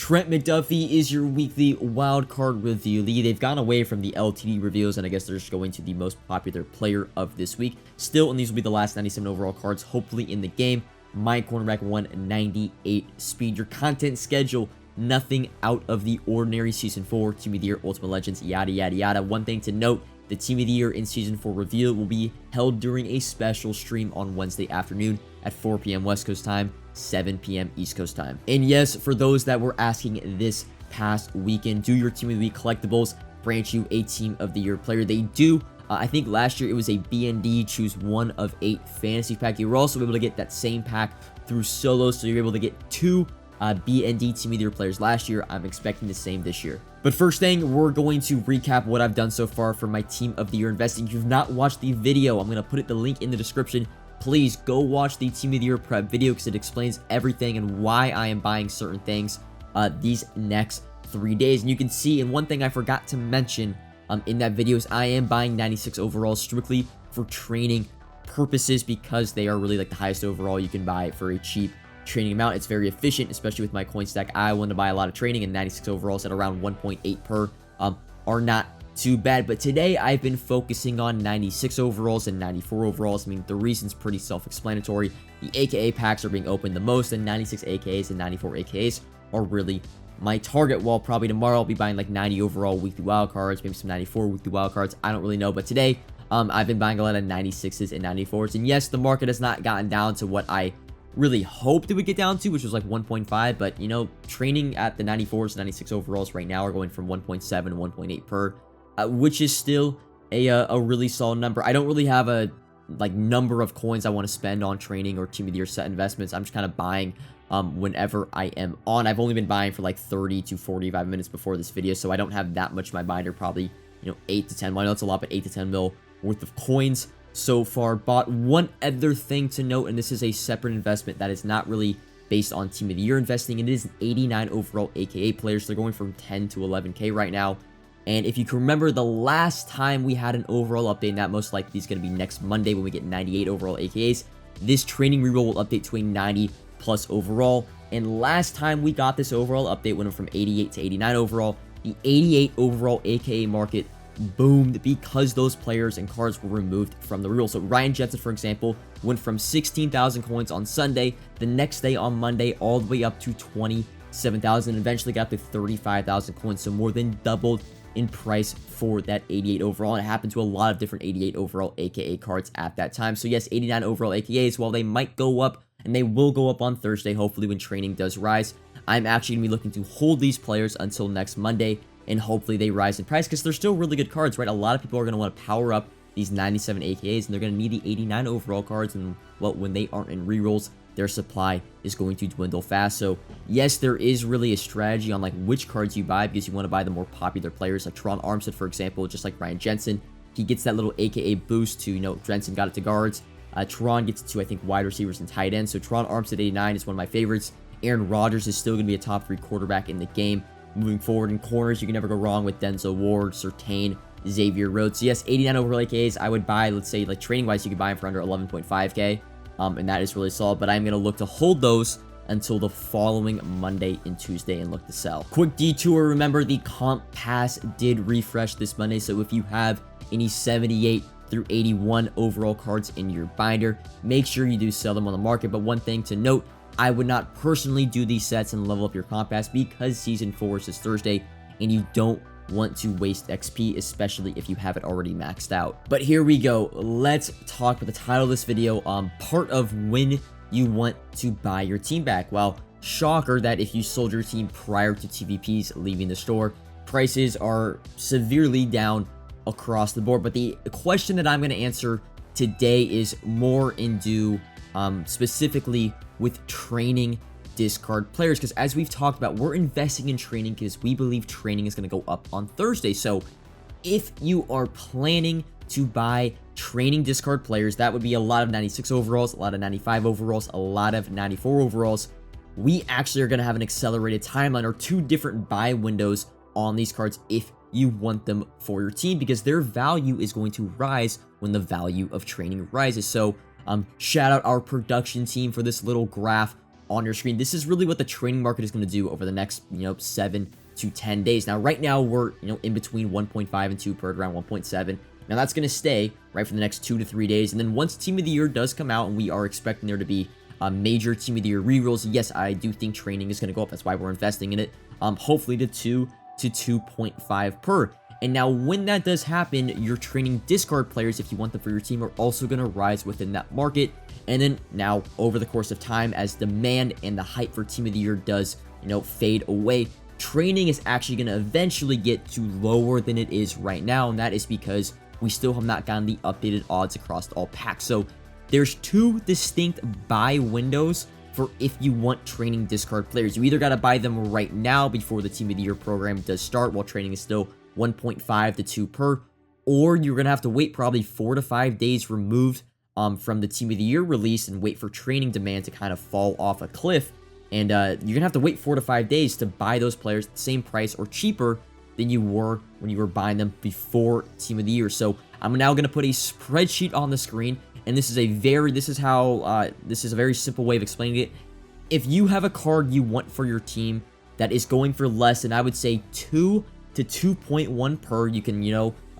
Trent McDuffie is your weekly wildcard review lead. They've gone away from the LTD reveals, and I guess they're just going to the most popular player of this week. Still, and these will be the last 97 overall cards, hopefully in the game. My cornerback 198 speed. Your content schedule, nothing out of the ordinary. Season 4, Team of the Year, Ultimate Legends, yada, yada, yada. One thing to note, the Team of the Year in Season 4 reveal will be held during a special stream on Wednesday afternoon at 4 p.m. West Coast time, 7 p.m. East Coast time. And yes, for those that were asking this past weekend, do your Team of the Week collectibles grant you a Team of the Year player? They do. I think last year it was a BND choose 1 of 8 fantasy pack. You were also able to get that same pack through solos, so you're able to get 2 BND Team of the Year players last year. I'm expecting the same this year. But first thing, we're going to recap what I've done so far for my Team of the Year investing. If you've not watched the video, I'm going to put the link in the description. Please go watch the Team of the Year prep video because it explains everything and why I am buying certain things these next 3 days. And you can see, and one thing I forgot to mention in that video is I am buying 96 overall strictly for training purposes because they are really like the highest overall you can buy for a cheap training amount. It's very efficient, especially with my coin stack. I want to buy a lot of training, and 96 overalls at around 1.8 per are not too bad. But today I've been focusing on 96 overalls and 94 overalls. I mean, the reason's pretty self-explanatory. The AKA packs are being opened the most, and 96 AKAs and 94 AKAs are really my target. While probably tomorrow I'll be buying like 90 overall weekly wild cards, maybe some 94 weekly wild cards. I don't really know, but today I've been buying a lot of 96s and 94s. And yes, the market has not gotten down to what I really hoped it would get down to, which was like 1.5, but you know, training at the 94s, 96 overalls right now are going from 1.7 to 1.8 per, which is still a really solid number. I don't really have a like number of coins I want to spend on training or Team of the Year set investments. I'm just kind of buying whenever I am on. I've only been buying for like 30 to 45 minutes before this video, so I don't have that much in my binder. Probably, you know, 8 to 10 mil. I know it's a lot, but 8 to 10 mil worth of coins so far bought. One other thing to note, and this is a separate investment that is not really based on Team of the Year investing, and it is an 89 overall AKA players. They're going from 10 to 11k right now. And if you can remember the last time we had an overall update, and that most likely is going to be next Monday when we get 98 overall AKAs, this training reroll will update to a 90 plus overall. And last time we got this overall update went from 88 to 89 overall. The 88 overall AKA market boomed because those players and cards were removed from the reroll. So Ryan Jensen, for example, went from 16,000 coins on Sunday, the next day on Monday, all the way up to 27,000, and eventually got to 35,000 coins. So more than doubled in price for that 88 overall. And it happened to a lot of different 88 overall AKA cards at that time. So yes, 89 overall AKAs, while they might go up, and they will go up on Thursday, hopefully when training does rise, I'm actually going to be looking to hold these players until next Monday, and hopefully they rise in price because they're still really good cards, right? A lot of people are going to want to power up these 97 AKAs, and they're going to need the 89 overall cards, and well, when they aren't in rerolls, their supply is going to dwindle fast. So yes, there is really a strategy on like which cards you buy, because you want to buy the more popular players like Teron Armstead, for example, just like Ryan Jensen. He gets that little AKA boost to, you know, Jensen got it to guards. Teron gets it to, I think, wide receivers and tight ends. So Teron Armstead 89 is one of my favorites. Aaron Rodgers is still going to be a top 3 quarterback in the game. Moving forward in corners, you can never go wrong with Denzel Ward, Surtain, Xavier Rhodes. So yes, 89 overall AKAs, I would buy, let's say, like training-wise, you could buy them for under 11.5k. And that is really solid, but I'm going to look to hold those until the following Monday and Tuesday and look to sell. Quick detour, remember the comp pass did refresh this Monday, so if you have any 78 through 81 overall cards in your binder, make sure you do sell them on the market. But one thing to note, I would not personally do these sets and level up your comp pass because Season 4 is this Thursday, and you don't want to waste XP, especially if you have it already maxed out. But here we go. Let's talk about the title of this video, part of when you want to buy your team back. Well, shocker that if you sold your team prior to TVPs leaving the store, prices are severely down across the board. But the question that I'm going to answer today is more into specifically with training discard players, because as we've talked about, we're investing in training because we believe training is going to go up on Thursday. So if you are planning to buy training discard players, that would be a lot of 96 overalls, a lot of 95 overalls, a lot of 94 overalls. We actually are going to have an accelerated timeline or 2 different buy windows on these cards if you want them for your team, because their value is going to rise when the value of training rises. So shout out our production team for this little graph on your screen. This is really what the training market is going to do over the next, 7 to 10 days. Now, right now, we're, in between 1.5 and 2 per, around 1.7. Now, that's going to stay, right, for the next 2 to 3 days. And then once Team of the Year does come out, and we are expecting there to be major Team of the Year rerolls, yes, I do think training is going to go up. That's why we're investing in it. Hopefully to 2 to 2.5 per. And now, when that does happen, your training discard players, if you want them for your team, are also going to rise within that market. And then now, over the course of time, as demand and the hype for Team of the Year does, fade away, training is actually going to eventually get to lower than it is right now. And that is because we still have not gotten the updated odds across all packs. So there's 2 distinct buy windows for if you want training discard players. You either got to buy them right now before the Team of the Year program does start while training is still 1.5 to 2 per, or you're going to have to wait probably 4 to 5 days removed from the Team of the Year release and wait for training demand to kind of fall off a cliff. And you're going to have to wait 4 to 5 days to buy those players at the same price or cheaper than you were when you were buying them before Team of the Year. So I'm now going to put a spreadsheet on the screen, and this is a very simple way of explaining it. If you have a card you want for your team that is going for less than, I would say, 2 to 2.1 per, you can,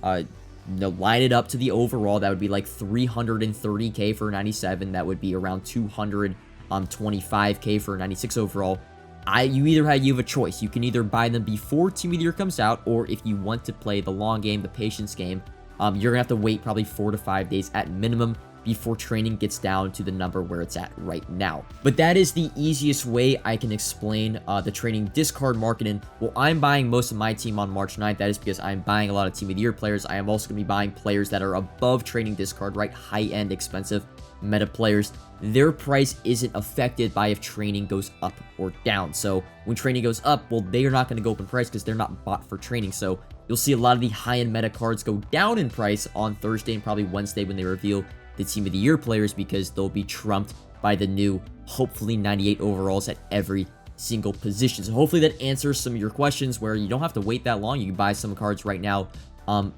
line it up to the overall. That would be like 330k for 97. That would be around 225k for 96 overall. You have a choice. You can either buy them before Team of the Year comes out, or if you want to play the long game, the patience game, you're gonna have to wait probably 4 to 5 days at minimum before training gets down to the number where it's at right now. But that is the easiest way I can explain the training discard market. And while I'm buying most of my team on March 9th, that is because I'm buying a lot of Team of the Year players. I am also going to be buying players that are above training discard, right? High-end, expensive meta players. Their price isn't affected by if training goes up or down. So when training goes up, well, they are not going to go up in price because they're not bought for training. So you'll see a lot of the high-end meta cards go down in price on Thursday and probably Wednesday when they reveal the Team of the Year players, because they'll be trumped by the new, hopefully 98 overalls at every single position. So hopefully that answers some of your questions where you don't have to wait that long. You can buy some cards right now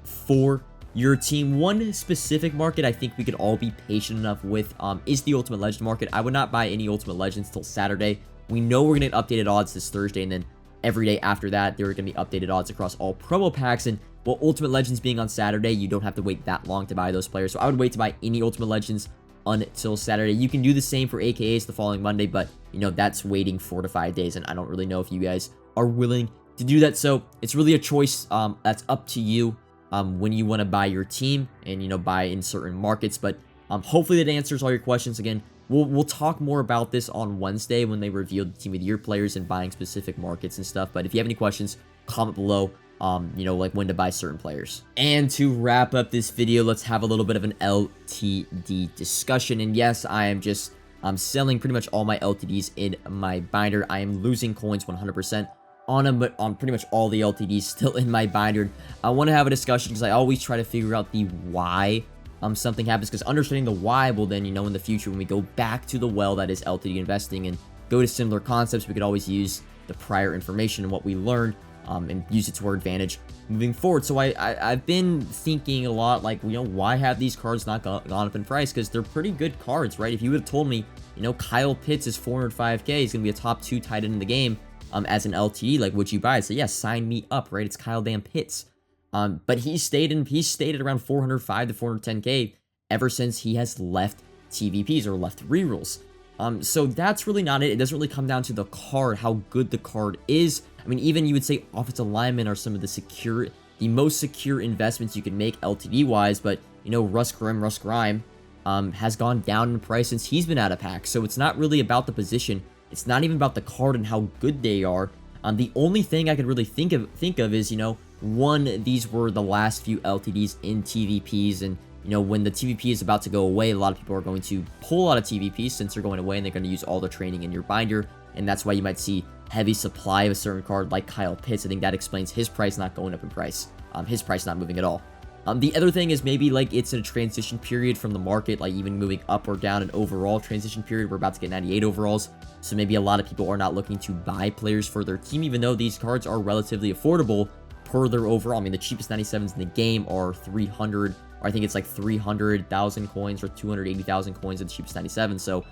for your team. One specific market I think we could all be patient enough with is the Ultimate Legend market. I would not buy any Ultimate Legends till Saturday. We know we're going to get updated odds this Thursday, and then every day after that, there are going to be updated odds across all promo packs. And while Ultimate Legends being on Saturday, you don't have to wait that long to buy those players. So I would wait to buy any Ultimate Legends until Saturday. You can do the same for AKAs the following Monday, but, that's waiting 4 to 5 days, and I don't really know if you guys are willing to do that. So it's really a choice that's up to you when you want to buy your team and, buy in certain markets. But hopefully that answers all your questions. Again, we'll talk more about this on Wednesday when they reveal the Team of the Year players and buying specific markets and stuff. But if you have any questions, comment below. Like when to buy certain players. And to wrap up this video, let's have a little bit of an LTD discussion. And yes, I'm selling pretty much all my LTDs in my binder. I am losing coins 100% on them, but on pretty much all the LTDs still in my binder. I want to have a discussion because I always try to figure out the why something happens, because understanding the why will then, in the future when we go back to the well that is LTD investing and go to similar concepts, we could always use the prior information and what we learned and use it to our advantage moving forward. So I've been thinking a lot, like, why have these cards not gone up in price? Because they're pretty good cards, right? If you would have told me, Kyle Pitts is 405k, he's going to be a top 2 tight end in the game as an LTD, like, would you buy it? So yeah, sign me up, right? It's Kyle damn Pitts. But he's stayed at around 405 to 410k ever since he has left TVPs or left rerolls. So that's really not it. It doesn't really come down to the card, how good the card is. I mean, even you would say offensive linemen are some of the most secure investments you can make LTD wise, but Russ Grime has gone down in price since he's been out of pack. So it's not really about the position. It's not even about the card and how good they are. The only thing I could really think of is, one, these were the last few LTDs in TVPs, and when the TVP is about to go away, a lot of people are going to pull out of TVPs since they're going away, and they're going to use all their training in your binder, and that's why you might see heavy supply of a certain card like Kyle Pitts. I think that explains his price not going up in price, his price not moving at all. The other thing is maybe like it's in a transition period from the market, like even moving up or down an overall transition period. We're about to get 98 overalls, so maybe a lot of people are not looking to buy players for their team, even though these cards are relatively affordable per their overall. I mean, the cheapest 97s in the game are 300, or I think it's like 300,000 coins or 280,000 coins at the cheapest 97. So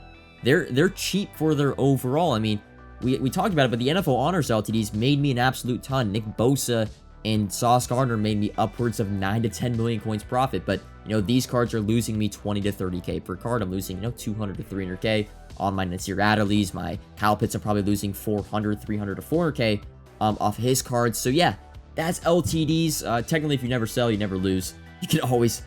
they're cheap for their overall. I mean, we talked about it, but the NFL Honors LTDs made me an absolute ton. Nick Bosa and Sauce Gardner made me upwards of 9 to 10 million coins profit. But, you know, these cards are losing me 20 to 30K per card. I'm losing, you know, 200 to 300K on my Nasir Adderleys. My Kyle Pitts, I'm probably losing 400, 300 to 400K off his cards. So, yeah, that's LTDs. Technically, if you never sell, you never lose. You can always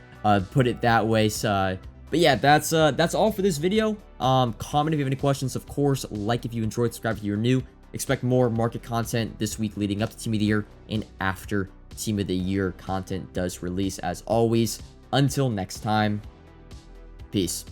put it that way. So, but yeah, that's all for this video. Comment if you have any questions, of course. Like if you enjoyed, subscribe if you're new. Expect more market content this week leading up to Team of the Year and after Team of the Year content does release. As always, until next time, peace.